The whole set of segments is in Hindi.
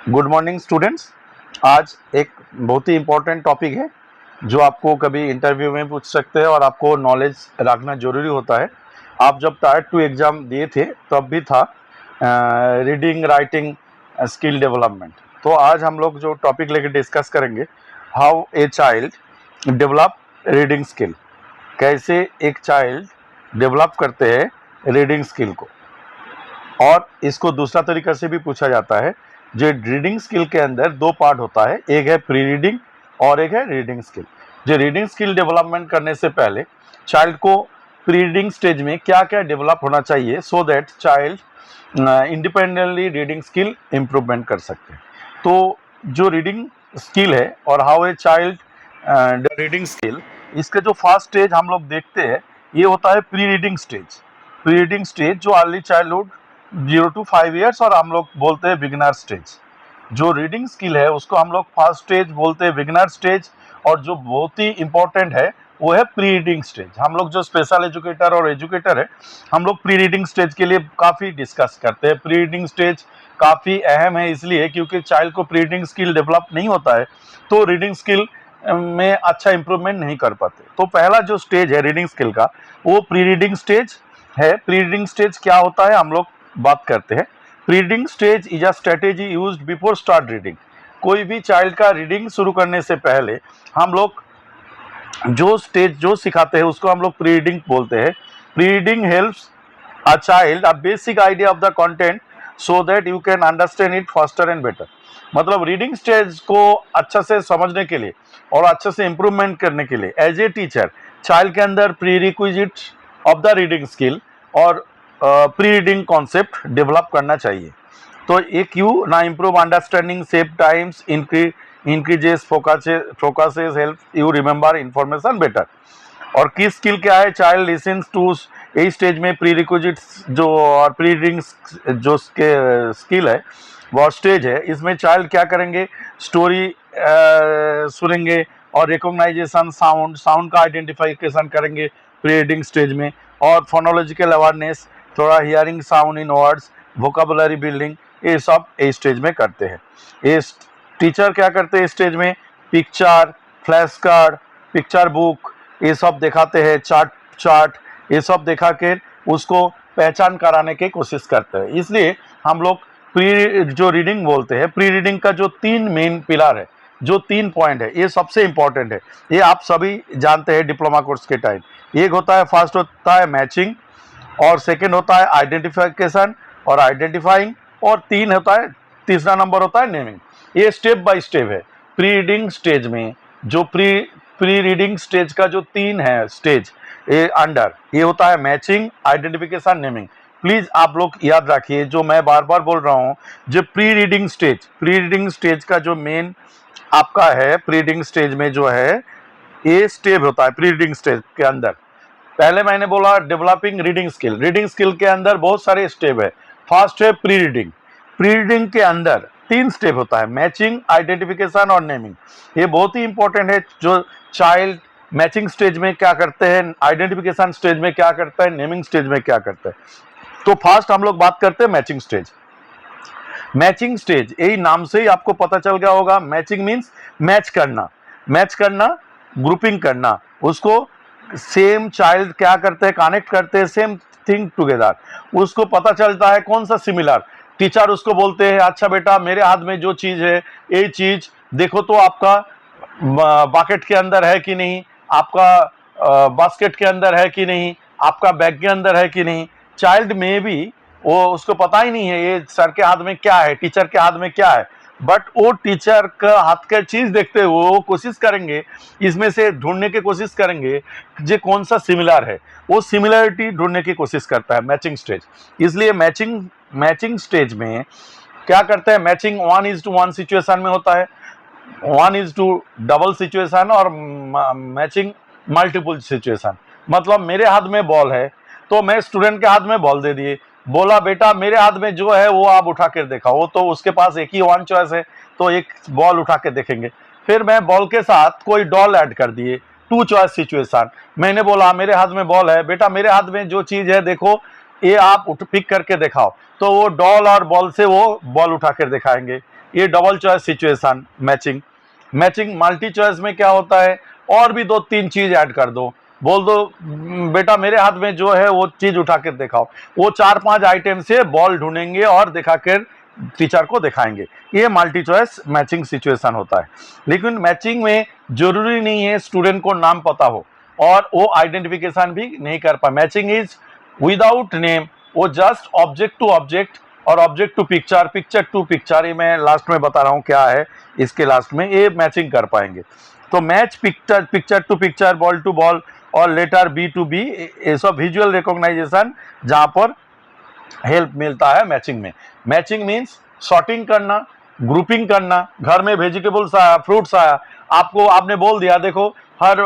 Good morning students. आज एक बहुत ही इम्पोर्टेंट टॉपिक है जो आपको कभी इंटरव्यू में पूछ सकते हैं और आपको नॉलेज रखना जरूरी होता है। आप जब टायर 2 एग्ज़ाम दिए थे तब भी था रीडिंग राइटिंग स्किल डेवलपमेंट। तो आज हम लोग जो टॉपिक लेके डिस्कस करेंगे, how a child develop reading skill. कैसे एक चाइल्ड डेवलप करते हैं रीडिंग स्किल को। और इसको दूसरा तरीका से भी पूछा जाता है। जो रीडिंग स्किल के अंदर दो पार्ट होता है, एक है प्री रीडिंग और एक है रीडिंग स्किल। जो रीडिंग स्किल डेवलपमेंट करने से पहले चाइल्ड को प्री रीडिंग स्टेज में क्या क्या डेवलप होना चाहिए, so that child independently reading skill improvement कर सकते हैं। तो जो रीडिंग स्किल है और how a child reading skill, इसके जो फर्स्ट स्टेज हम लोग देखते हैं ये होता है pre reading stage. Pre reading stage जो अर्ली चाइल्डहुड 0 to 5 ईयर्स और हम लोग बोलते हैं बिगिनर स्टेज। जो रीडिंग स्किल है उसको हम लोग फर्स्ट स्टेज बोलते हैं, बिगिनर स्टेज। और जो बहुत ही इंपॉर्टेंट है वो है प्री रीडिंग स्टेज। हम लोग जो स्पेशल एजुकेटर और एजुकेटर है, हम लोग प्री रीडिंग स्टेज के लिए काफ़ी डिस्कस करते हैं। प्री रीडिंग स्टेज काफ़ी अहम है इसलिए क्योंकि चाइल्ड को प्री रीडिंग स्किल डेवलप नहीं होता है तो रीडिंग स्किल में अच्छा इंप्रूवमेंट नहीं कर पाते। तो पहला जो स्टेज है रीडिंग स्किल का वो प्री रीडिंग स्टेज है। प्री रीडिंग स्टेज क्या होता है हम लोग बात करते हैं। Pre reading stage is a strategy used before start reading. कोई भी चाइल्ड का रीडिंग शुरू करने से पहले हम लोग जो स्टेज जो सिखाते हैं उसको हम लोग प्री रीडिंग बोलते हैं। Pre reading helps a child a basic idea of the content so that you can understand it faster and better। मतलब रीडिंग स्टेज को अच्छा से समझने के लिए और अच्छे से इम्प्रूवमेंट करने के लिए एज ए टीचर चाइल्ड के अंदर pre requisite of the reading skill और प्री रीडिंग कॉन्सेप्ट डेवलप करना चाहिए। तो एक यू ना improve understanding save times increases focuses help you remember information better. और की स्किल क्या है, चाइल्ड लिसन्स टू यही स्टेज में प्री रिक्विजिट्स जो और प्री रीडिंग जो स्किल है वो स्टेज है। इसमें चाइल्ड क्या करेंगे, स्टोरी सुनेंगे और रिकॉग्नाइजेशन साउंड का आइडेंटिफिकेशन करेंगे प्री रीडिंग स्टेज में। और फोनोलॉजिकल अवेयरनेस, थोड़ा hearing sound in words, vocabulary building, ये सब इस स्टेज में करते हैं। ये टीचर क्या करते हैं स्टेज में, picture, flash card, picture book ये सब दिखाते हैं, चार्ट ये सब दिखा के उसको पहचान कराने की कोशिश करते हैं। इसलिए हम लोग प्री जो रीडिंग बोलते हैं, प्री रीडिंग का जो 3 मेन पिलर है, जो 3 पॉइंट है, ये सबसे इंपॉर्टेंट है। ये आप सभी जानते हैं डिप्लोमा कोर्स के टाइम। एक होता है, फर्स्ट होता है मैचिंग, और सेकेंड होता है आइडेंटिफिकेशन और आइडेंटिफाइंग, और तीसरा नंबर होता है नेमिंग। ये स्टेप बाय स्टेप है प्री रीडिंग स्टेज में। जो प्री रीडिंग स्टेज का जो 3 है स्टेज ये अंडर, ये होता है मैचिंग, आइडेंटिफिकेशन, नेमिंग। प्लीज आप लोग याद रखिए जो मैं बार बार बोल रहा हूँ, जो प्री रीडिंग स्टेज का जो मेन आपका है, प्री रीडिंग स्टेज में जो है ये स्टेप होता है। प्री रीडिंग स्टेज के अंदर पहले मैंने बोला developing reading skill. Reading skill के अंदर बहुत सारे स्टेप है। फर्स्ट है प्री रीडिंग। प्री रीडिंग के अंदर 3 स्टेप होता है, मैचिंग, आइडेंटिफिकेशन और नेमिंग। ये बहुत ही इंपॉर्टेंट है। जो चाइल्ड मैचिंग स्टेज में क्या करते हैं, आइडेंटिफिकेशन स्टेज में क्या करता है, नेमिंग स्टेज में क्या करता है। तो फर्स्ट हम लोग बात करते हैं मैचिंग स्टेज। मैचिंग स्टेज यही नाम से ही आपको पता चल गया होगा। मैचिंग मीन्स मैच करना, ग्रुपिंग करना। उसको सेम चाइल्ड क्या करते हैं, कनेक्ट करते हैं सेम थिंग टुगेदर। उसको पता चलता है कौन सा सिमिलर। टीचर उसको बोलते हैं, अच्छा बेटा मेरे हाथ में जो चीज है ये चीज देखो तो आपका बाकेट के अंदर है कि नहीं, आपका बास्केट के अंदर है कि नहीं, आपका बैग के अंदर है कि नहीं। चाइल्ड में भी वो उसको पता ही नहीं है ये सर के हाथ में क्या है, टीचर के हाथ में क्या है, बट वो टीचर का हाथ का चीज देखते हुए वो कोशिश करेंगे, इसमें से ढूंढने की कोशिश करेंगे जो कौन सा सिमिलर है। वो सिमिलरिटी ढूंढने की कोशिश करता है मैचिंग स्टेज। इसलिए मैचिंग स्टेज में क्या करते हैं, मैचिंग 1:1 सिचुएशन में होता है, 1:डबल सिचुएशन और मैचिंग मल्टीपल सिचुएशन। मतलब मेरे हाथ में बॉल है तो मैं स्टूडेंट के हाथ में बॉल दे दिए, बोला बेटा मेरे हाथ में जो है वो आप उठा कर दिखाओ, तो उसके पास एक ही 1 चॉइस है तो एक बॉल उठा के देखेंगे। फिर मैं बॉल के साथ कोई डॉल ऐड कर दिए, 2 चॉइस सिचुएशन। मैंने बोला मेरे हाथ में बॉल है, बेटा मेरे हाथ में जो चीज है देखो ये आप पिक करके दिखाओ, तो वो डॉल और बॉल से वो बॉल उठा कर दिखाएंगे। ये double choice situation matching. Matching multi choice में क्या होता है, और भी 2-3 चीज ऐड कर दो, बोल दो बेटा मेरे हाथ में जो है वो चीज उठा के दिखाओ, वो 4-5 आइटम से बॉल ढूंढेंगे और दिखा कर टीचर को दिखाएंगे। ये मल्टी चॉइस मैचिंग सिचुएशन होता है। लेकिन मैचिंग में जरूरी नहीं है स्टूडेंट को नाम पता हो और वो आइडेंटिफिकेशन भी नहीं कर पाए। मैचिंग इज विदाउट नेम, वो जस्ट ऑब्जेक्ट टू ऑब्जेक्ट और object to picture, picture to picture, ये मैं लास्ट में बता रहा हूँ क्या है इसके लास्ट में, ये मैचिंग कर पाएंगे। तो match picture, picture to picture, ball to ball और लेटर बी टू बी, ये सब विजुअल रिकॉग्नाइजेशन जहाँ पर हेल्प मिलता है मैचिंग में। मैचिंग मीन्स सॉर्टिंग करना, ग्रुपिंग करना। घर में वेजिटेबल्स आया, फ्रूट्स आया, आपको आपने बोल दिया देखो हर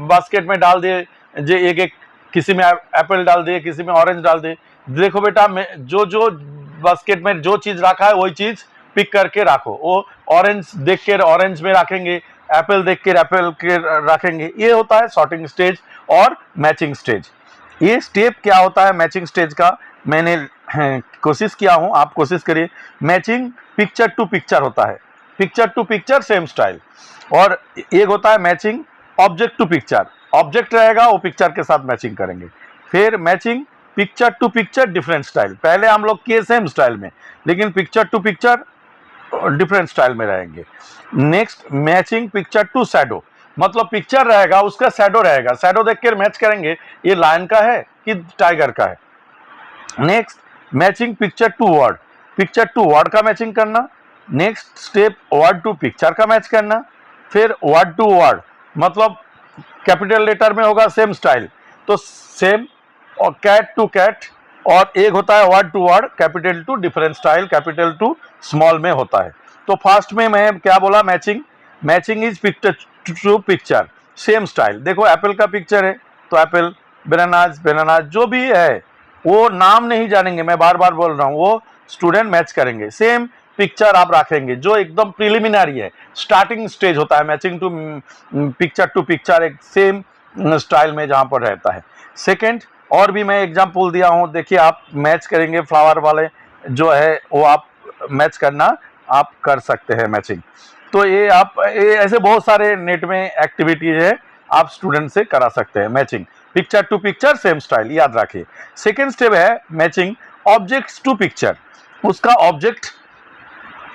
बास्केट में डाल दिए, जो एक एक, किसी में एप्पल डाल दिए, किसी में ऑरेंज डाल दिए, देखो बेटा जो जो बास्केट में जो चीज रखा है वही चीज पिक करके रखो। वो ऑरेंज देख कर ऑरेंज में रखेंगे, एप्पल देख कर एप्पल के रखेंगे। ये होता है सॉर्टिंग स्टेज और मैचिंग स्टेज। ये स्टेप क्या होता है मैचिंग स्टेज का, मैंने कोशिश किया हूं, आप कोशिश करिए। मैचिंग पिक्चर टू पिक्चर होता है, picture to picture same style. और एक होता है matching object to picture, object रहेगा वो पिक्चर के साथ मैचिंग करेंगे। फिर matching picture to picture different style, पहले हम लोग किए सेम स्टाइल में, लेकिन picture to picture different style में रहेंगे। Next matching picture to shadow, मतलब पिक्चर रहेगा उसका शैडो रहेगा, शैडो देख कर मैच करेंगे ये लायन का है कि टाइगर का है। Next matching picture to word, picture to word का मैचिंग करना। Next step word to picture का मैच करना। फिर वर्ड टू वर्ड, मतलब कैपिटल लेटर में होगा सेम स्टाइल, तो सेम, और कैट टू कैट, और एक होता है word to word, capital to different style, capital to small में होता है। तो फास्ट में मैं क्या बोला, matching, matching is picture to picture same style. देखो एप्पल का पिक्चर है तो एप्पल, बनानाज बनानाज, जो भी है वो नाम नहीं जानेंगे, मैं बार बार बोल रहा हूँ, वो स्टूडेंट मैच करेंगे। सेम पिक्चर आप रखेंगे जो एकदम प्रिलिमिनरी है, स्टार्टिंग स्टेज होता है matching to picture to picture, एक सेम स्टाइल में जहाँ पर रहता है। सेकेंड, और भी मैं एग्जाम्पल दिया हूँ, देखिए आप मैच करेंगे फ्लावर वाले जो है वो आप मैच करना आप कर सकते हैं मैचिंग। तो ये आप ऐसे बहुत सारे नेट में एक्टिविटीज है, आप स्टूडेंट से करा सकते हैं matching picture to picture same style, याद रखिए। सेकेंड स्टेप है मैचिंग ऑब्जेक्ट्स टू पिक्चर, उसका ऑब्जेक्ट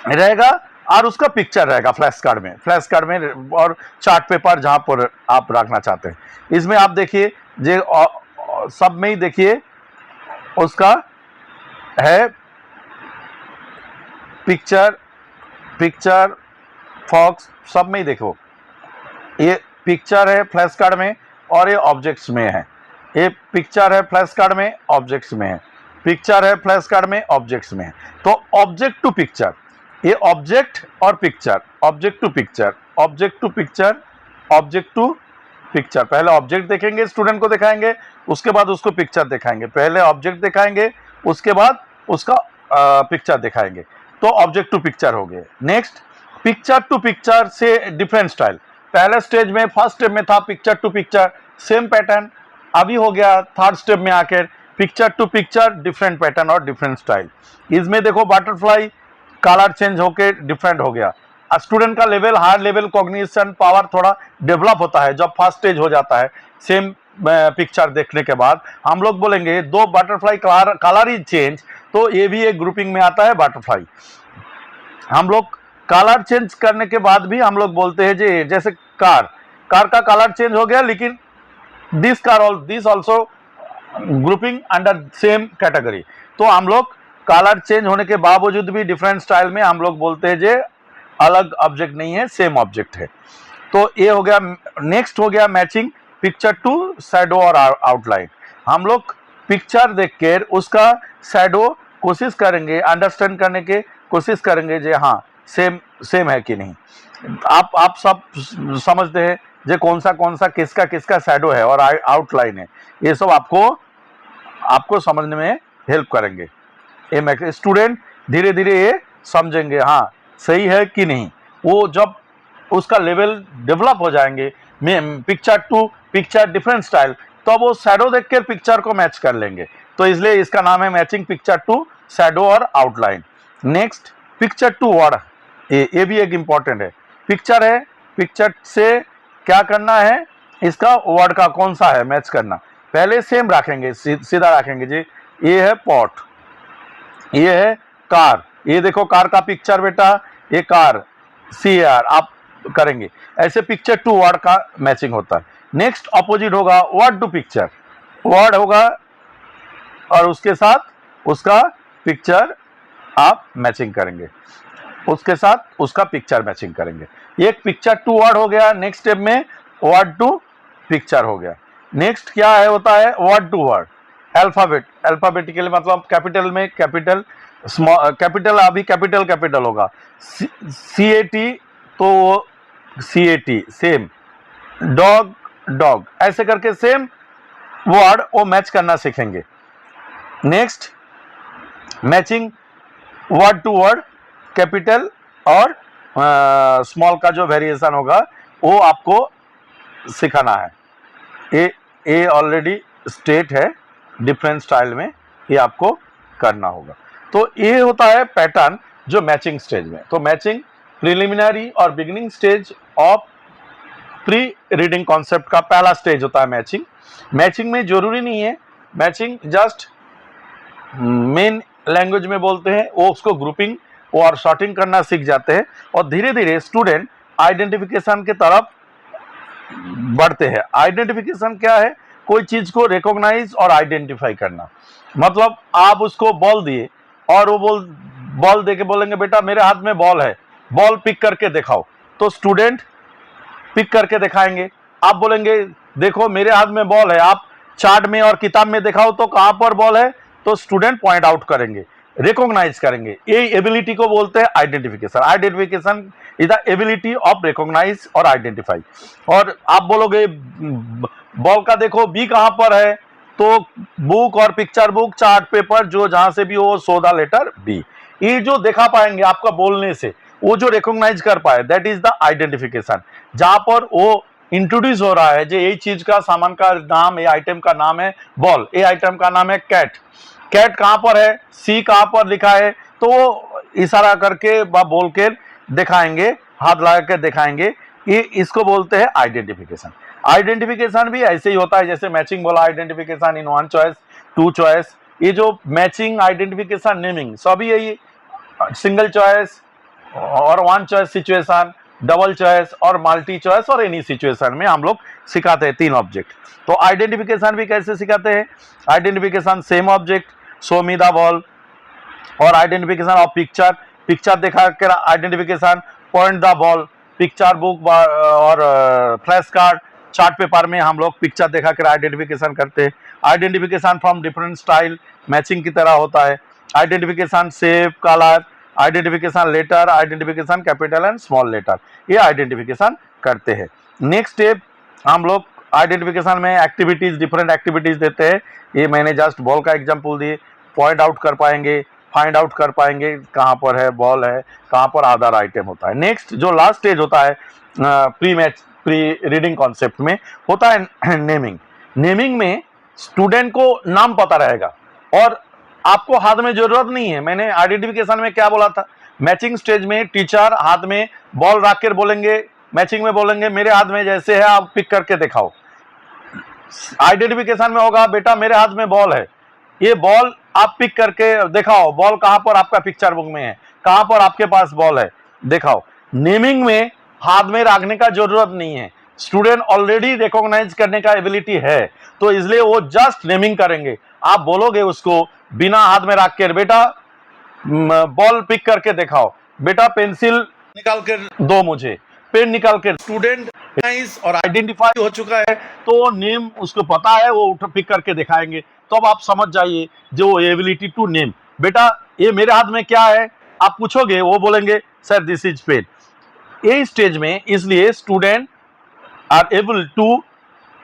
रहेगा और उसका पिक्चर रहेगा फ्लैश कार्ड में, फ्लैश कार्ड में और चार्ट पेपर जहां पर आप रखना चाहते हैं। इसमें आप देखिए जे सब में ही देखिए उसका है पिक्चर, पिक्चर फॉक्स, सब में ही देखो ये पिक्चर है फ्लैश कार्ड में और ये ऑब्जेक्ट्स में है। ये पिक्चर है फ्लैश कार्ड में, ऑब्जेक्ट्स में है, पिक्चर है फ्लैश कार्ड में, ऑब्जेक्ट्स में है। तो ऑब्जेक्ट टू पिक्चर, ये ऑब्जेक्ट और picture, object to picture, object to picture, object to picture. पहले ऑब्जेक्ट देखेंगे, स्टूडेंट को दिखाएंगे, उसके बाद उसको पिक्चर दिखाएंगे। पहले ऑब्जेक्ट दिखाएंगे, उसके बाद उसका पिक्चर दिखाएंगे, तो ऑब्जेक्ट टू पिक्चर हो गए। नेक्स्ट पिक्चर टू पिक्चर से डिफरेंट स्टाइल, पहले स्टेज में फर्स्ट स्टेप में था picture to picture same pattern, अभी हो गया थर्ड स्टेप में आकर picture to picture different pattern और डिफरेंट स्टाइल। इसमें देखो बटरफ्लाई कलर चेंज होके डिफरेंट हो गया। स्टूडेंट का level, higher level cognition power थोड़ा डेवलप होता है जब फर्स्ट स्टेज हो जाता है। सेम पिक्चर देखने के बाद हम लोग बोलेंगे दो बटरफ्लाई कलर ही चेंज, तो ये भी एक ग्रुपिंग में आता है बटरफ्लाई। हम लोग कलर चेंज करने के बाद भी हम लोग बोलते हैं जी, जैसे कार, कार का कलर चेंज हो गया लेकिन this car this also grouping under same category, तो हम लोग कलर चेंज होने के बावजूद भी डिफरेंट स्टाइल में हम लोग बोलते हैं जे अलग ऑब्जेक्ट नहीं है, सेम ऑब्जेक्ट है। तो ये हो गया। नेक्स्ट हो गया मैचिंग पिक्चर टू शैडो और आउटलाइन। हम लोग पिक्चर देख कर उसका शैडो कोशिश करेंगे, अंडरस्टैंड करने के कोशिश करेंगे जे हाँ सेम सेम है कि नहीं। आप सब समझते हैं जे कौन सा किसका शैडो है और आउटलाइन है, ये सब आपको समझने में हेल्प करेंगे। ये स्टूडेंट धीरे धीरे ये समझेंगे हाँ सही है कि नहीं। वो जब उसका लेवल डेवलप हो जाएंगे picture to picture different style, तो वो शैडो देखकर पिक्चर को मैच कर लेंगे। तो इसलिए इसका नाम है मैचिंग पिक्चर टू शैडो और outline. Next picture to word, ये भी एक इम्पॉर्टेंट है। पिक्चर है, पिक्चर से क्या करना है, इसका वर्ड का कौन सा है मैच करना। पहले सेम रखेंगे, सीधा रखेंगे जी। ये है पॉट, ये है कार, ये देखो कार का पिक्चर बेटा, ये कार CAR आप करेंगे। ऐसे पिक्चर टू वर्ड का मैचिंग होता है। नेक्स्ट अपोजिट होगा वर्ड टू पिक्चर, वर्ड होगा और उसके साथ उसका पिक्चर आप मैचिंग करेंगे, उसके साथ उसका पिक्चर मैचिंग करेंगे। एक पिक्चर टू वर्ड हो गया। नेक्स्ट स्टेप में वर्ड टू पिक्चर हो गया। नेक्स्ट क्या है, होता है word to word. Alphabet, alphabetically मतलब कैपिटल में कैपिटल, स्मॉल कैपिटल अभी कैपिटल कैपिटल होगा। CAT तो CAT सेम, डॉग डॉग, ऐसे करके सेम वर्ड वो मैच करना सीखेंगे। Next matching word to word, capital और स्मॉल का जो वेरिएशन होगा वो आपको सिखाना है। ये ऑलरेडी स्टेट है, डिफरेंट स्टाइल में ये आपको करना होगा। तो ये होता है पैटर्न जो मैचिंग स्टेज में। तो मैचिंग प्रिलिमिनरी और beginning stage of pre reading concept का पहला स्टेज होता है मैचिंग। मैचिंग में जरूरी नहीं है, मैचिंग जस्ट मेन लैंग्वेज में बोलते हैं, वो उसको ग्रुपिंग और शॉर्टिंग करना सीख जाते हैं और धीरे धीरे स्टूडेंट आइडेंटिफिकेशन की तरफ बढ़ते हैं। आइडेंटिफिकेशन क्या है, कोई चीज को रिकॉग्नाइज और आइडेंटिफाई करना। मतलब आप उसको बॉल दिए और वो बॉल दे के बोलेंगे बेटा मेरे हाथ में बॉल है, बॉल पिक करके दिखाओ, तो स्टूडेंट पिक करके दिखाएंगे। आप बोलेंगे देखो मेरे हाथ में बॉल है, आप चार्ट में और किताब में दिखाओ तो कहां पर बॉल है, तो स्टूडेंट पॉइंट आउट करेंगे, रिकॉग्नाइज करेंगे। ये एबिलिटी को बोलते हैं identification. Identification is the ability of recognise और आइडेंटिफाई। और आप बोलोगे बॉल का देखो बी कहां पर है, तो बुक और पिक्चर बुक, चार्ट पेपर, जो जहां से भी हो, सो द लेटर बी। ये जो देखा पाएंगे आपका बोलने से, वो जो रिकॉग्नाइज कर पाए, दैट इज द आइडेंटिफिकेशन। जहां पर वो इंट्रोड्यूस हो रहा है जो ये चीज का, सामान का नाम, ये आइटम का नाम है बॉल, ये आइटम का नाम है कैट। कैट कहां पर है, सी कहां पर लिखा है, तो वो इशारा करके बोल के दिखाएंगे, हाथ लगा के दिखाएंगे। ये इसको बोलते हैं आइडेंटिफिकेशन। आइडेंटिफिकेशन भी ऐसे ही होता है जैसे मैचिंग बोला, identification in one choice, two choice. ये जो मैचिंग, आइडेंटिफिकेशन, नेमिंग, सभी यही सिंगल चॉइस और one choice situation, double choice और मल्टी चॉइस और एनी सिचुएशन में हम लोग सिखाते हैं 3 ऑब्जेक्ट। तो आइडेंटिफिकेशन भी कैसे सिखाते हैं, identification same object, show me the ball, और आइडेंटिफिकेशन ऑफ पिक्चर, पिक्चर दिखा कर identification, point the ball, picture book और फ्लैश कार्ड, चार्ट पेपर में हम लोग पिक्चर दिखा कर आइडेंटिफिकेशन करते हैं। Identification from different style, matching की तरह होता है। Identification shape, colour, identification letter, identification capital and small letter, ये आइडेंटिफिकेशन करते हैं। नेक्स्ट स्टेप हम लोग आइडेंटिफिकेशन में एक्टिविटीज, डिफरेंट एक्टिविटीज देते हैं। ये मैंने जस्ट बॉल का एग्जांपल दिए, पॉइंट आउट कर पाएंगे, फाइंड आउट कर पाएंगे कहाँ पर है बॉल है, कहाँ पर अदर आइटम होता है। नेक्स्ट जो लास्ट स्टेज होता है प्री रीडिंग कॉन्सेप्ट में, होता है नेमिंग। नेमिंग में स्टूडेंट को नाम पता रहेगा और आपको हाथ में जरूरत नहीं है। मैंने आइडेंटिफिकेशन में क्या बोला था, मैचिंग स्टेज में टीचर हाथ में बॉल रख कर बोलेंगे, मैचिंग में बोलेंगे मेरे हाथ में जैसे है आप पिक करके दिखाओ। आइडेंटिफिकेशन में होगा बेटा मेरे हाथ में बॉल है, ये बॉल आप पिक करके दिखाओ, बॉल कहां पर आपका पिक्चर बुक में है, कहां पर आपके पास बॉल है दिखाओ। नेमिंग में हाथ में रखने का जरूरत नहीं है, स्टूडेंट ऑलरेडी रिकॉग्नाइज करने का एबिलिटी है, तो इसलिए वो जस्ट नेमिंग करेंगे। आप बोलोगे उसको बिना हाथ में रख कर बेटा बॉल पिक करके दिखाओ, बेटा पेंसिल निकाल कर दो मुझे, पेन निकाल कर, स्टूडेंट और आइडेंटिफाई हो चुका है तो नेम उसको पता है, वो उठ पिक करके दिखाएंगे। तो अब आप समझ जाइए जो एबिलिटी टू नेम, बेटा ये मेरे हाथ में क्या है आप पूछोगे, वो बोलेंगे सर दिस इज पेन। ये स्टेज में इसलिए स्टूडेंट आर एबल टू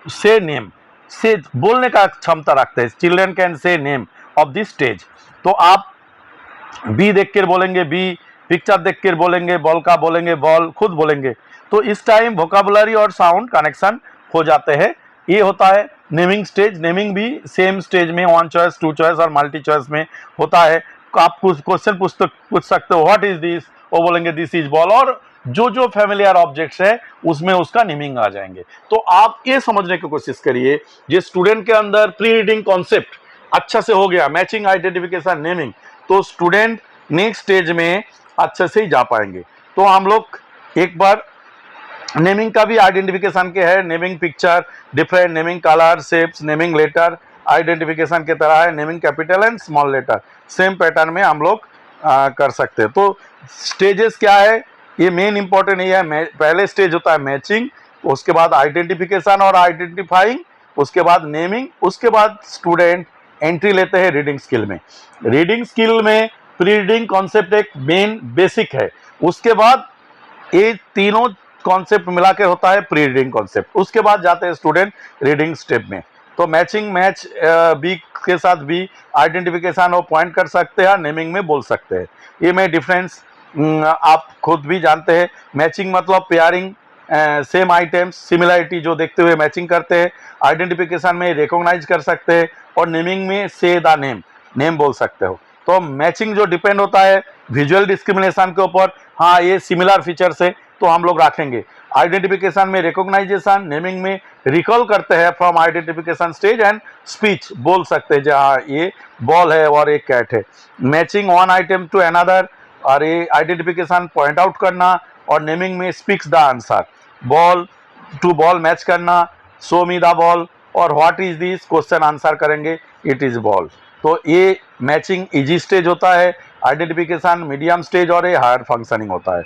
से नेम, से बोलने का क्षमता रखते हैं। Children can say name of this stage. तो आप बी देख कर बोलेंगे बी, पिक्चर देख कर बोलेंगे बॉल का, बोलेंगे बॉल, खुद बोलेंगे। तो इस टाइम वोकैबुलरी और साउंड कनेक्शन हो जाते हैं। ये होता है नेमिंग स्टेज। नेमिंग भी सेम स्टेज में वन चॉइस, टू चॉइस और मल्टी चॉइस में होता है। आप कुछ क्वेश्चन पूछ सकते हो, व्हाट इज दिस, वो बोलेंगे दिस इज बॉल, और जो जो फेमिलियर ऑब्जेक्ट्स है उसमें उसका नेमिंग आ जाएंगे। तो आप ये समझने की कोशिश करिए, जो स्टूडेंट के अंदर प्री रीडिंग कॉन्सेप्ट अच्छा से हो गया, मैचिंग, आइडेंटिफिकेशन, नेमिंग, तो स्टूडेंट नेक्स्ट स्टेज में अच्छे से ही जा पाएंगे। तो हम लोग एक बार नेमिंग का भी आइडेंटिफिकेशन के है, naming picture, different naming colour, shapes, naming letter, identification की तरह है naming capital and small letter, same pattern में हम लोग कर सकते हैं। तो स्टेजेस क्या है, ये मेन इंपॉर्टेंट ये है, पहले स्टेज होता है मैचिंग, उसके बाद आइडेंटिफिकेशन और आइडेंटिफाइंग, उसके बाद नेमिंग, उसके बाद स्टूडेंट एंट्री लेते हैं रीडिंग स्किल में। रीडिंग स्किल में प्री रीडिंग कॉन्सेप्ट एक मेन बेसिक है, उसके बाद ये तीनों कॉन्सेप्ट मिला के होता है प्री रीडिंग कॉन्सेप्ट, उसके बाद जाते हैं स्टूडेंट रीडिंग स्टेप में। तो मैचिंग, मैच बी के साथ भी आइडेंटिफिकेशन और पॉइंट कर सकते हैं, नेमिंग में बोल सकते हैं। ये में डिफरेंस आप खुद भी जानते हैं। मैचिंग मतलब पेयरिंग सेम आइटम्स, सिमिलरिटी जो देखते हुए मैचिंग करते हैं, आइडेंटिफिकेशन में रिकॉग्नाइज कर सकते हैं, और नेमिंग में से द नेम, नेम बोल सकते हो। तो मैचिंग जो डिपेंड होता है विजुअल डिस्क्रिमिनेशन के ऊपर, हाँ ये सिमिलर फीचर्स है तो हम लोग रखेंगे। आइडेंटिफिकेशन में रिकॉग्नाइजेशन, नेमिंग में रिकॉल करते हैं from identification stage, and speech बोल सकते हैं जहाँ ये बॉल है और एक कैट है। Matching one item to another, और ये आइडेंटिफिकेशन पॉइंट आउट करना, और नेमिंग में speaks the answer, ball to ball match करना, शो मी द बॉल, और what is this, question answer करेंगे इट इज बॉल। तो ये मैचिंग इजी स्टेज होता है, आइडेंटिफिकेशन मीडियम स्टेज, और ये हायर फंक्शनिंग होता है।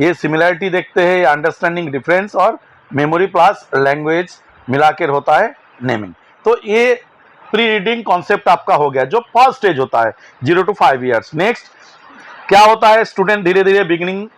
ये सिमिलरिटी देखते हैं, अंडरस्टैंडिंग डिफरेंस, और मेमोरी प्लस लैंग्वेज मिलाकर होता है नेमिंग। तो ये प्री रीडिंग कॉन्सेप्ट आपका हो गया, जो फर्स्ट स्टेज होता है 0 to 5 ईयर्स। नेक्स्ट क्या होता है, स्टूडेंट धीरे धीरे बिगिनिंग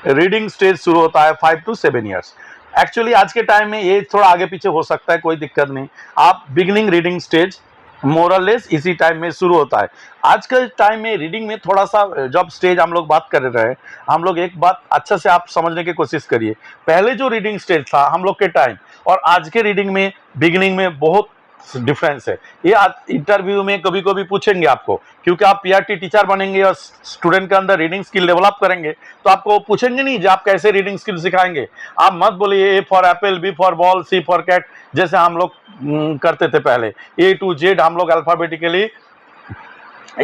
रीडिंग स्टेज शुरू होता है 5 to 7 ईयर्स। एक्चुअली आज के टाइम में ये थोड़ा आगे पीछे हो सकता है, कोई दिक्कत नहीं। आप बिगिनिंग रीडिंग स्टेज मोरलेस इसी टाइम में शुरू होता है। आज के टाइम में रीडिंग में थोड़ा सा, जब स्टेज हम लोग बात कर रहे हैं, हम लोग एक बात अच्छा से आप समझने की कोशिश करिए। पहले जो रीडिंग स्टेज था हम लोग के टाइम और आज के रीडिंग में बिगिनिंग में बहुत डिफरेंस है। ये इंटरव्यू में कभी कभी पूछेंगे आपको, क्योंकि आप पीआरटी टीचर बनेंगे और स्टूडेंट के अंदर रीडिंग स्किल डेवलप करेंगे, तो आपको पूछेंगे नहीं जो आप कैसे रीडिंग स्किल सिखाएंगे। आप मत बोलिए A for apple, B for ball, C for cat, जैसे हम लोग करते थे पहले, ए टू जेड हम लोग अल्फाबेटिकली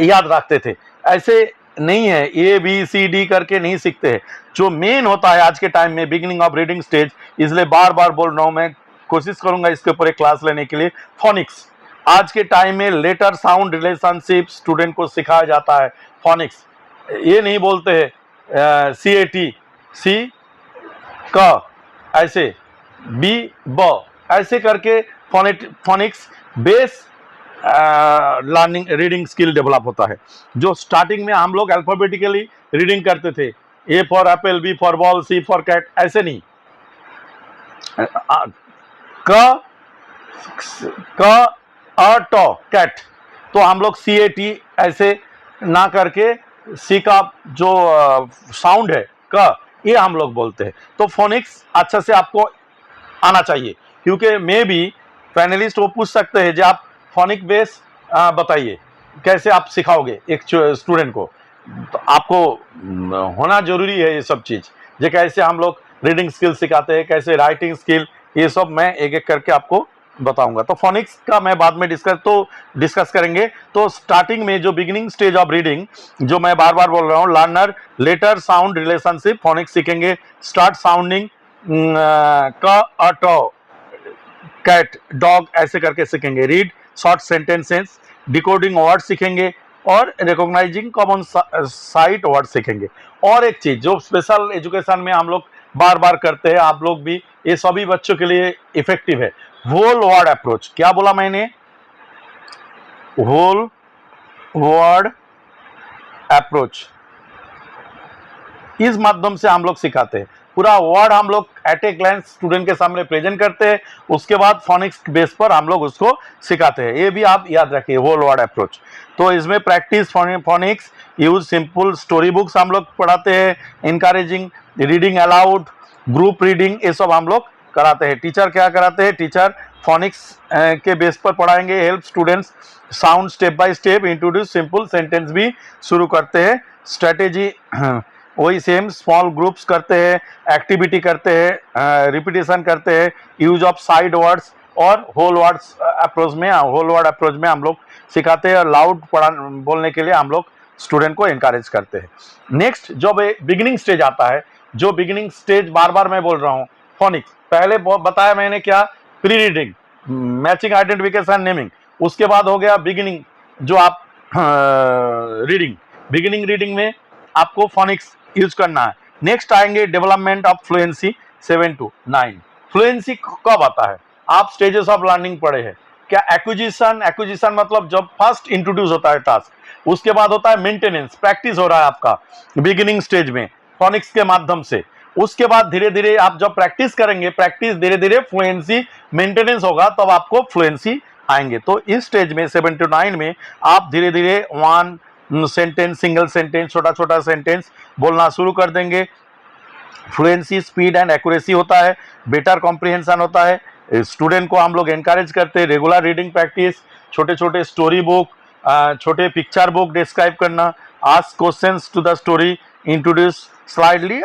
याद रखते थे। ऐसे नहीं है, ए बी सी डी करके नहीं सीखते हैं। जो मेन होता है आज के टाइम में बिगिनिंग ऑफ रीडिंग स्टेज, इसलिए बार बार बोल रहा हूं, मैं कोशिश करूंगा इसके ऊपर एक क्लास लेने के लिए। फोनिक्स, आज के टाइम में लेटर साउंड रिलेशनशिप स्टूडेंट को सिखाया जाता है। फोनिक्स, ये नहीं बोलते हैं सी ए टी, सी क ऐसे, बी ब ऐसे करके phoenix base learning reading skill develop होता है। जो स्टार्टिंग में हम लोग अल्फाबेटिकली रीडिंग करते थे, A for apple, B for ball, C for cat, ऐसे नहीं। क ट कैट, तो हम लोग सी ए टी ऐसे ना करके सी का जो साउंड है क, ये हम लोग बोलते हैं। तो फोनिक्स अच्छा से आपको आना चाहिए, क्योंकि मे भी पैनलिस्ट वो पूछ सकते हैं जो आप फोनिक बेस बताइए कैसे आप सिखाओगे एक स्टूडेंट को। तो आपको होना जरूरी है ये सब चीज, जो कैसे हम लोग रीडिंग स्किल सिखाते हैं, कैसे राइटिंग स्किल, ये सब मैं एक एक करके आपको बताऊंगा। तो फोनिक्स का मैं बाद में डिस्कस करेंगे। तो स्टार्टिंग में जो बिगिनिंग स्टेज ऑफ रीडिंग, जो मैं बार बार बोल रहा हूँ, learner letter sound relationship phonics सीखेंगे, स्टार्ट साउंडिंग क अ ट, कैट डॉग ऐसे करके सीखेंगे, read short sentences, decoding word सीखेंगे, और रिकॉग्नाइजिंग कॉमन साइट वर्ड सीखेंगे। और एक चीज जो स्पेशल एजुकेशन में हम लोग बार बार करते हैं, आप लोग भी, ये सभी बच्चों के लिए इफेक्टिव है, होल वर्ड अप्रोच। क्या बोला मैंने? Whole word approach. इस माध्यम से हम लोग सिखाते हैं, पूरा वर्ड हम लोग एट ए ग्लैंस स्टूडेंट के सामने प्रेजेंट करते हैं, उसके बाद फोनिक्स बेस पर हम लोग उसको सिखाते हैं। ये भी आप याद रखिए, होल वर्ड अप्रोच। तो इसमें practice phoenix, use simple story books हम लोग पढ़ाते हैं, encouraging reading allowed, group reading, ये सब हम लोग कराते हैं। टीचर क्या कराते हैं? टीचर फोनिक्स के बेस पर पढ़ाएंगे। Help students sound step by step, introduce simple sentence भी शुरू करते हैं। स्ट्रेटेजी वही सेम, स्मॉल ग्रुप्स करते हैं, एक्टिविटी करते हैं, रिपीटेशन करते हैं, यूज ऑफ साइड वर्ड्स और होल वर्ड्स अप्रोच में, होल वर्ड अप्रोच में हम लोग सिखाते हैं। और लाउड बोलने के लिए हम लोग स्टूडेंट को एनकरेज करते हैं। नेक्स्ट जो बिगिनिंग स्टेज आता है, जो बिगिनिंग स्टेज बार बार मैं बोल रहा हूँ, फोनिक्स पहले बताया मैंने क्या, pre reading, matching, identification, naming, उसके बाद हो गया बिगिनिंग जो आप रीडिंग, बिगिनिंग रीडिंग में आपको फोनिक्स यूज करना है। नेक्स्ट आएंगे development of fluency 7 to 9। Fluency कब आता है, आप स्टेजेस ऑफ लर्निंग पढ़े हैं क्या? एक्विजिशन, एक्विजिशन मतलब जब फर्स्ट इंट्रोड्यूस होता है टास्क, उसके बाद होता है मेंटेनेंस, प्रैक्टिस हो रहा है आपका बिगिनिंग स्टेज में फोनिक्स के माध्यम से। उसके बाद धीरे धीरे आप जब प्रैक्टिस करेंगे, प्रैक्टिस धीरे धीरे फ्लुएंसी मेंटेनेंस होगा, तब आपको फ्लुएंसी आएंगे। तो इस स्टेज में 7 to 9 में आप धीरे धीरे वन सेंटेंस, सिंगल सेंटेंस, छोटा छोटा सेंटेंस बोलना शुरू कर देंगे। फ्लुएंसी, स्पीड एंड एक्यूरेसी होता है, बेटर कॉम्प्रिहेंशन होता है। स्टूडेंट को हम लोग एनकरेज करते हैं रेगुलर रीडिंग प्रैक्टिस, छोटे छोटे स्टोरी बुक, छोटे पिक्चर बुक डिस्क्राइब करना, ask questions to the story, introduce slightly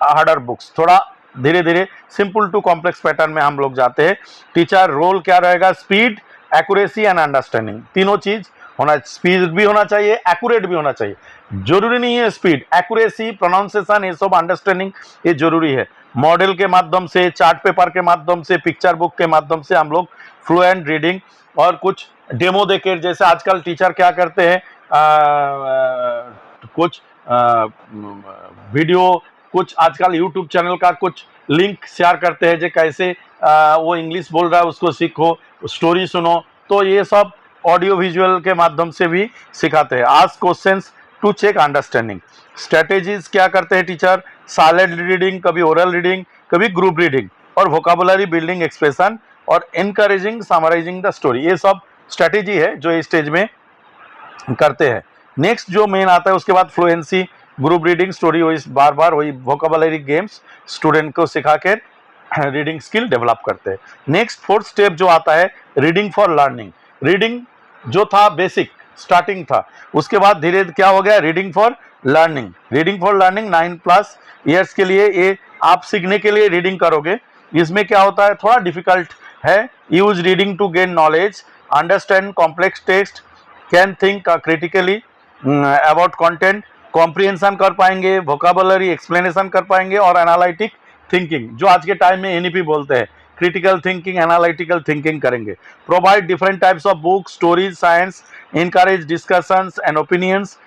harder books, थोड़ा धीरे धीरे सिंपल टू कॉम्प्लेक्स पैटर्न में हम लोग जाते हैं। टीचर रोल क्या रहेगा, स्पीड, एक्यूरेसी एंड अंडरस्टैंडिंग, तीनों चीज होना, स्पीड भी होना चाहिए, एक्यूरेट भी होना चाहिए। जरूरी नहीं है स्पीड, एक्यूरेसी, प्रोनाउंसिएशन, ये सब अंडरस्टैंडिंग ये जरूरी है। मॉडल के माध्यम से, चार्ट पेपर के माध्यम से, पिक्चर बुक के माध्यम से हम लोग फ्लुएंट रीडिंग और कुछ डेमो देकर, जैसे आजकल टीचर क्या करते हैं, कुछ वीडियो, कुछ आजकल यूट्यूब चैनल का कुछ लिंक शेयर करते हैं, जो कैसे वो इंग्लिश बोल रहा है उसको सीखो, स्टोरी सुनो। तो ये सब ऑडियो विजुअल के माध्यम से भी सिखाते हैं। Ask questions to check understanding. Strategies क्या करते हैं टीचर, साइलेंट रीडिंग, कभी ओरल रीडिंग, कभी ग्रुप रीडिंग, और वोकाबुलरी बिल्डिंग, एक्सप्रेशन, और एनकरेजिंग, समराइजिंग द स्टोरी, ये सब स्ट्रेटेजी है जो इस स्टेज में करते हैं। नेक्स्ट जो मेन आता है उसके बाद फ्लुएंसी, ग्रुप रीडिंग, स्टोरी, वही बार बार वही वोकाबुलरी गेम्स स्टूडेंट को सिखा कर रीडिंग स्किल डेवलप करते हैं। नेक्स्ट फोर्थ स्टेप जो आता है रीडिंग फॉर लर्निंग। रीडिंग जो था बेसिक स्टार्टिंग था, उसके बाद धीरे क्या हो गया reading for learning. Reading for learning 9+ years के लिए ये आप सीखने के लिए रीडिंग करोगे। इसमें क्या होता है, थोड़ा डिफिकल्ट है। Use reading to gain knowledge, understand complex text, can think critically about content, comprehension कर पाएंगे, वोकाबुलरी एक्सप्लेनेशन कर पाएंगे, और एनालिटिक थिंकिंग, जो आज के टाइम में एनईपी बोलते हैं, क्रिटिकल थिंकिंग, एनालिटिकल थिंकिंग करेंगे। Provide different types of book, stories, science, encourage discussions and opinions,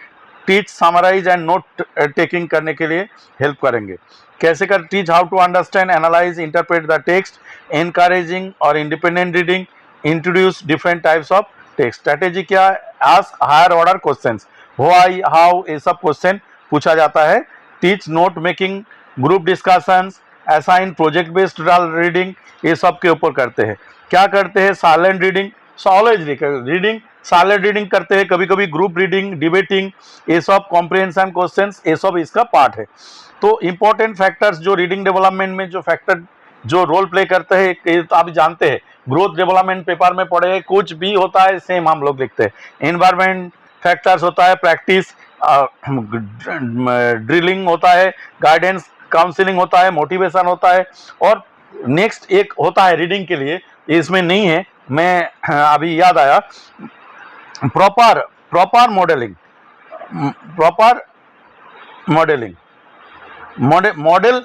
teach, summarise and note taking करने के लिए हेल्प करेंगे। कैसे कर, teach how to understand, analyse, interpret the text, encouraging और independent reading, introduce different types of text. Strategy क्या, ask higher order questions, why, how, ये सब क्वेश्चन पूछा जाता है। Teach note making, group discussions, assign project based reading, ये सब के ऊपर करते हैं। क्या करते हैं, साइलेंट रीडिंग, सॉलेज रीडिंग, साइलेंट रीडिंग करते हैं, कभी कभी ग्रुप रीडिंग, डिबेटिंग, ये सब कॉम्प्रिहेंशन क्वेश्चंस, ये सब इसका पार्ट है। तो इंपॉर्टेंट फैक्टर्स जो रीडिंग डेवलपमेंट में जो फैक्टर जो रोल प्ले करते हैं, ये तो आप जानते हैं, ग्रोथ डेवलपमेंट पेपर में पढ़े, कुछ भी होता है सेम हम लोग लिखते हैं। एनवायरमेंट फैक्टर्स होता है, प्रैक्टिस, ड्रिलिंग होता है, गाइडेंस काउंसलिंग होता है, मोटिवेशन होता है, और नेक्स्ट एक होता है रीडिंग के लिए, इसमें नहीं है, मैं अभी याद आया, proper modelling, proper modelling, model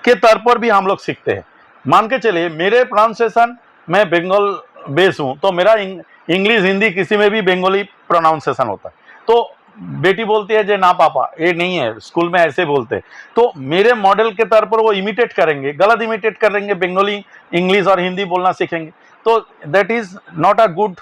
के तौर पर भी हम लोग सीखते हैं। मान के चलिए मेरे प्रोनाउंसिएशन, मैं बंगाल बेस हूँ, तो मेरा इंग्लिश, हिंदी किसी में भी बंगाली प्रोनाउंसिएशन होता है। तो बेटी बोलती है जे ना पापा, ये नहीं है, स्कूल में ऐसे बोलते हैं। तो मेरे मॉडल के तौर पर वो इमिटेट करेंगे, गलत इमिटेट करेंगे, बंगाली, इंग्लिश और हिंदी बोलना सीखेंगे। तो that is not a good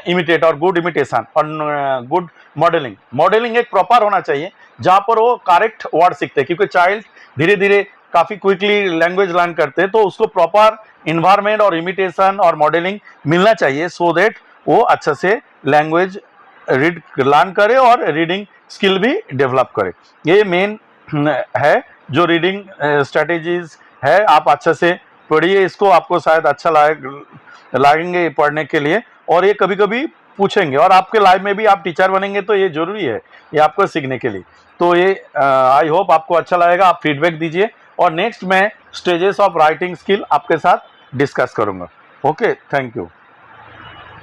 imitate और गुड इमिटेशन और गुड मॉडलिंग। मॉडलिंग एक प्रॉपर होना चाहिए जहाँ पर वो करेक्ट वर्ड सीखते हैं, क्योंकि चाइल्ड धीरे धीरे काफ़ी क्विकली लैंग्वेज लर्न करते हैं, तो उसको प्रॉपर इन्वायरमेंट और इमिटेशन और मॉडलिंग मिलना चाहिए, सो दैट वो अच्छे से लैंग्वेज रीड लर्न करे और रीडिंग स्किल भी डेवलप करे। ये मेन है जो रीडिंग स्ट्रेटेजीज है। आप अच्छे से पढ़िए इसको, आपको शायद अच्छा लागेंगे पढ़ने के लिए, और ये कभी कभी पूछेंगे, और आपके लाइफ में भी आप टीचर बनेंगे तो ये जरूरी है, ये आपको सीखने के लिए। तो ये आई होप आपको अच्छा लगेगा, आप फीडबैक दीजिए, और नेक्स्ट मैं स्टेजेस ऑफ राइटिंग स्किल आपके साथ डिस्कस करूंगा। Okay, thank you.